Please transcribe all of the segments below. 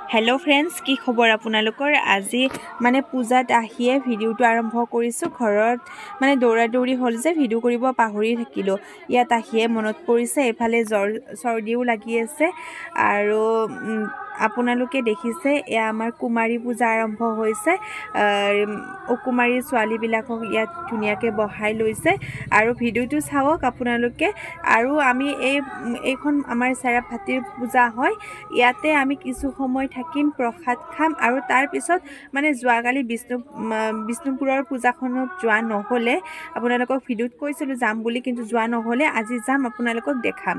hello friends की खबर आपनालोकर আজি মানে পূজাত আহিয়ে ভিডিওটো আৰম্ভ কৰিছো ঘৰত মানে দৌৰা দৌৰি হল যে ভিডিও কৰিব পাহৰি থাকিলো ইয়াত আহিয়ে মনত পৰিছে এফালে জ্বৰ চৰ্দিও লাগি আছে আৰু আপোনালোকে দেখিছে এ আমাৰ কুমাৰী পূজা আৰম্ভ হৈছে কুমাৰী ছোৱালী বিলাকক ইয়াত ধুনিয়াকে বহাই লৈছে আৰু ভিডিওটো চাওক আপোনালোকে আৰু আমি এইখন আমাৰ চেৰাভাটিৰ পূজা হয় ইয়াতে আমি কিছু সময় থাকিম প্ৰসাদ খাম আৰু তাৰ পিছত মানে যোৱাকালি বিষ্ণুপুৰৰ পূজাখনত যোৱা নহলে আপোনালোকক ভিডিওত কৈছিলো যাম বুলি কিন্তু যোৱা নহলে আজি যাম আপোনালোকক দেখাম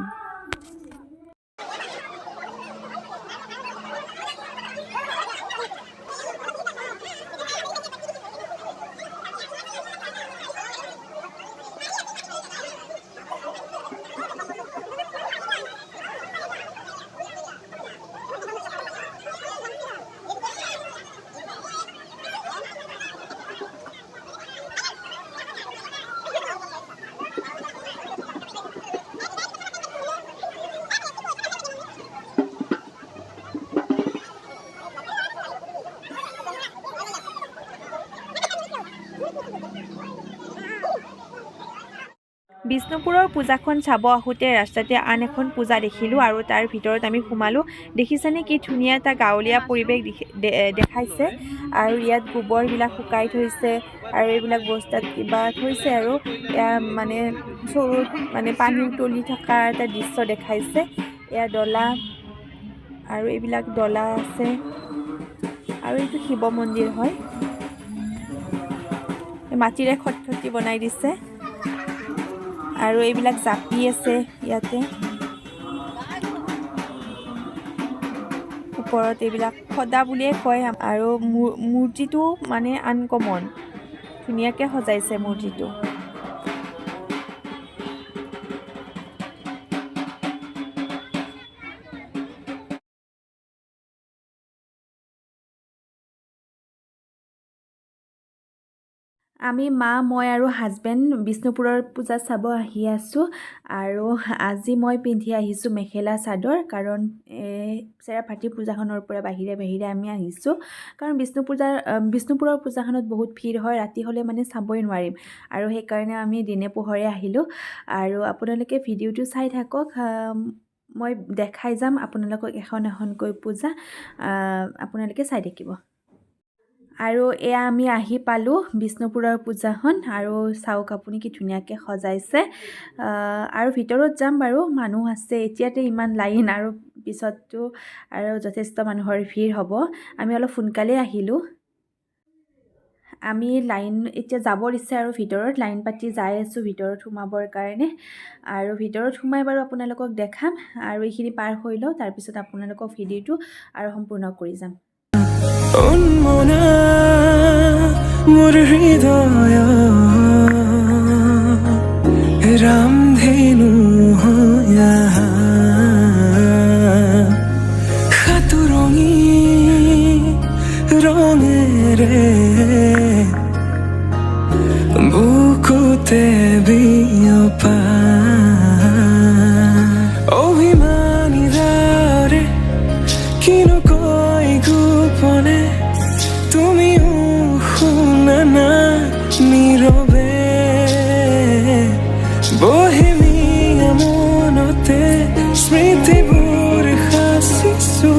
বিষ্ণুপুৰৰ পূজাখন চাব আহোতে ৰাস্তাতে আন এখন পূজা দেখিলো আৰু তাৰ ভিতৰত আমি সোমালো দেখিছানে কি ধুনিয়া এটা গাঁৱলীয়া পৰিবেশ দেখাইছে আৰু ইয়াত গোবৰ বিলাক শুকাই থৈছে আৰু এইবিলাক বস্তাত কিবা থৈছে আৰু মানে চৰুত মানে পানী উতলি থকা এটা দৃশ্য দেখাইছে এয়া ডলা আৰু এইবিলাক ডলা আছে আৰু এইটো শিৱ মন্দিৰ হয় মাটিৰে খটখটি বনাই দিছে আৰু এইবিলাক জাপি আছে ইয়াতে ওপৰত এইবিলাক খদা বুলিয়ে কয় আৰু মূৰ্তিটো মানে আনকমন ধুনীয়াকে সজাইছে মূৰ্তিটো আমি মা মই আৰু হাজবেণ্ড বিষ্ণুপুৰৰ পূজা চাব আহি আছো আৰু আজি মই পিন্ধি আহিছো মেখেলা চাদৰ কাৰণ চেৰাভাটি পূজাখনৰ পৰা বাহিৰে আমি আহিছো কাৰণ বিষ্ণুপুৰৰ পূজাখনত বহুত ভিৰ হয় ৰাতি হলে মানে চাবই নোৱাৰিম আৰু সেই কাৰণে আমি দিনে পোহৰে আহিলো আৰু আপোনালোকে ভিডিওটো চাই থাকক মই দেখাই যাম আপোনালোকক এখনকৈ পূজা আপোনালোকে চাই থাকিব আৰু এয়া আমি আহি পালো বিষ্ণুপুৰৰ পূজাখন আৰু চাওক আপুনি কি ধুনীয়াকে সজাইছে আৰু ভিতৰত যাম বাৰু মানুহ আছে এতিয়াতে ইমান লাইন আৰু পিছতটো আৰু যথেষ্ট মানুহৰ ভিৰ হ'ব আমি অলপ সোনকালে আহিলো আমি লাইন এতিয়া যাবৰ ইচ্ছা আৰু ভিতৰত লাইন পাতি যাই আছো ভিতৰত সোমাবৰ কাৰণে আৰু ভিতৰত সোমাই বাৰু আপোনালোকক দেখাম আৰু এইখিনি পাৰ হৈ লওঁ তাৰ পিছত আপোনালোকক ভিডিওটো আৰু সম্পূৰ্ণ কৰি যাম উন্মনা মোৰ হৃদয় ৰামধেনু হয়া সাতুৰঙি ৰঙেৰে বুকুতে বিয়পা অভিমানী দাৰে কিনো কৈ গোপনে তুমিও শুনা না নীৰৱে বহেমিয়া মনতে স্মৃতিবোৰ সাঁচিছো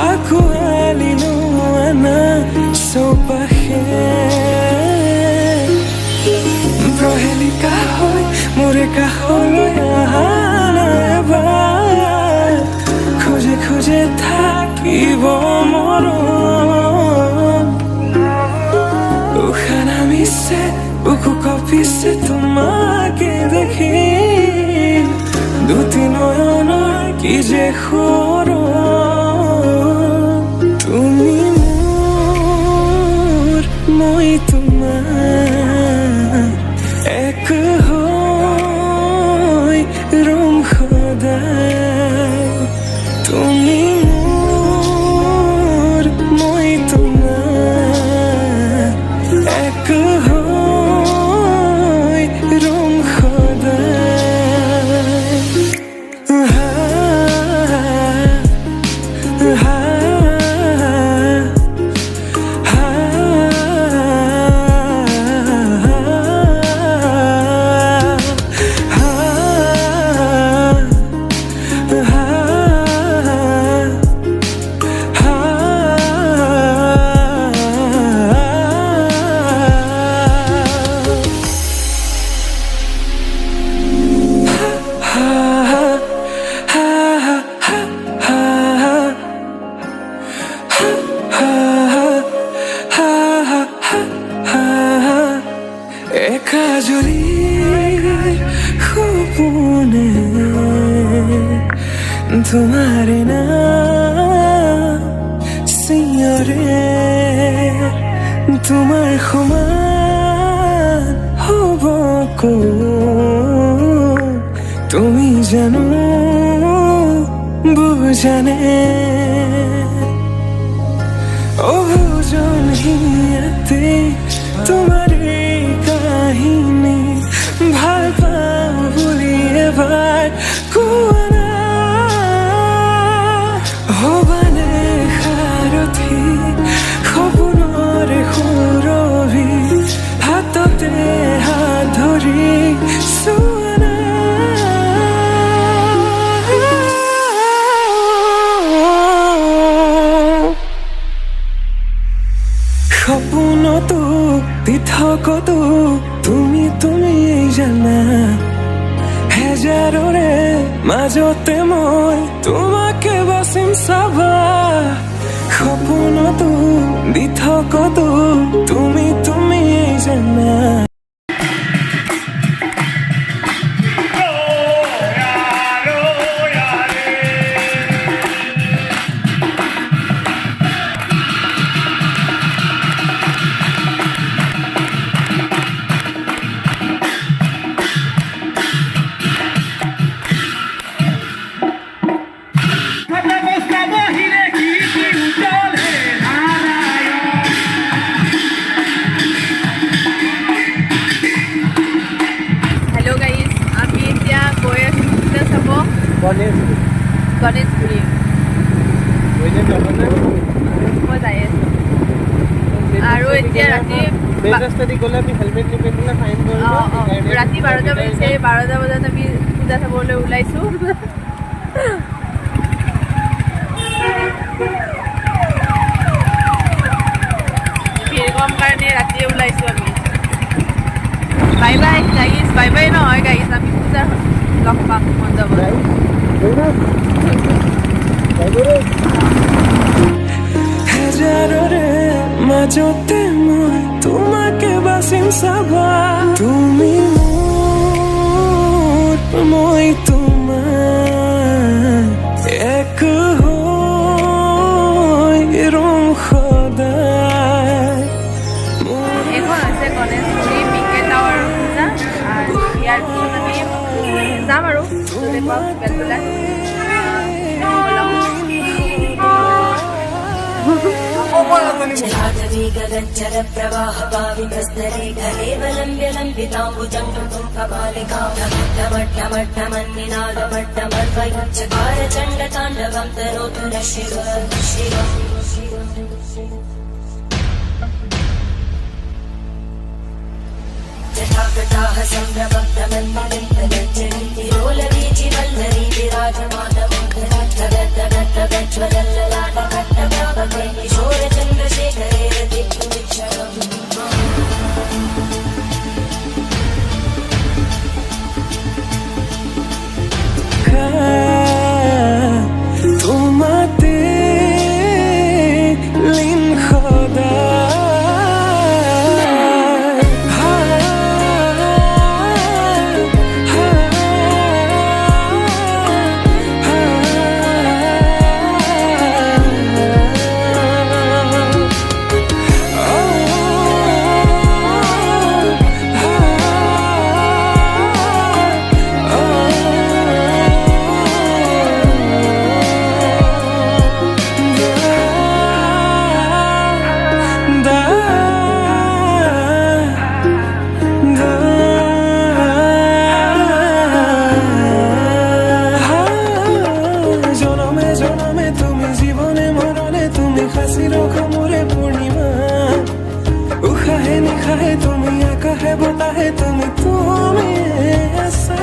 আঁকোৱালি লোৱা চৌপাশে প্ৰহেলিকা হৈ মোৰে কাষলৈ আহা এবাৰ খোজে খোজে থাকিব মৰম উশাহ নামিছে বুকু কঁপিছে তোমাকে দেখি দুটি নয়নৰ কি যে সৰম তুমি মোৰ মই তোমাৰ এক হৈ ৰম সদায় তুমি মোৰ মই তোমাৰ এক হৈ ৰম সদায় तुम्हारे नाम सिंहरे তোমাৰ সমান হ'ব তুমি জানো বুজানে অবুজন হিয়াতে তোমাৰ কাহিনী ভাল পাওঁ বুলি এবাৰ কোৱা না হ'বানে সাৰথি সপোনৰে সুৰভি হাততে হাত ধৰি চোৱা না সপোনতো পৃথকতো তুমি জানা হেজাৰৰে মাজতে মই তোমাকে বাচিম চাবা সপোনতো পৃথকতো তুমি জানা গণেশগুৰি মই যাই আছোঁ আৰু এতিয়া ৰাতি ৰাতি 12টা বাজিছে 12টা বজাত আমি পূজা চাবলৈ ওলাইছোঁ ভিৰ কম কাৰণে ৰাতিয়ে ওলাইছোঁ আমি bye bye guys bye bye নহয় গাইজ আমি পূজা লগ পাম মণ্ডপত হেজাৰৰে মাজতে মই তোমাকে বাচিম চাবা তুমি মোৰ মই তোমাৰ এক হৈ ৰম সদায় এইখন হৈছে গণেশগুৰি পিকে টাৱাৰ পূজা আৰু ইয়াৰ পিছত আমি যাম আৰু বেলতলা गगनचर प्रवाह पावितस्तरे गलेवलम्ब्य लम्बिताम्बुजं कृतं कपालिकां टमट्टमट्टमन्निनादमट्टमर्वयुच्चकार चण्डताण्डवं तनोतु न शिव जटाकटाः सम्भ्रमग्धमन्मलिन्तगज्जरीतिरोलवीचि वल्लरी विराजमानमोहनज्वलल्ललाटकट्टप्रापके किशोरचन्द्रशेखरे रतिक्षणम् তোমাতে লীন সদায় बताहे তুমি আছা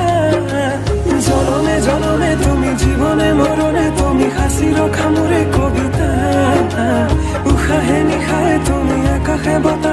জনমে জনমে তুমি জীবনে মরণে তুমি হাসির খামুরে কবিতা উশাহে নিশাহে তুমি আকাশে বতাহে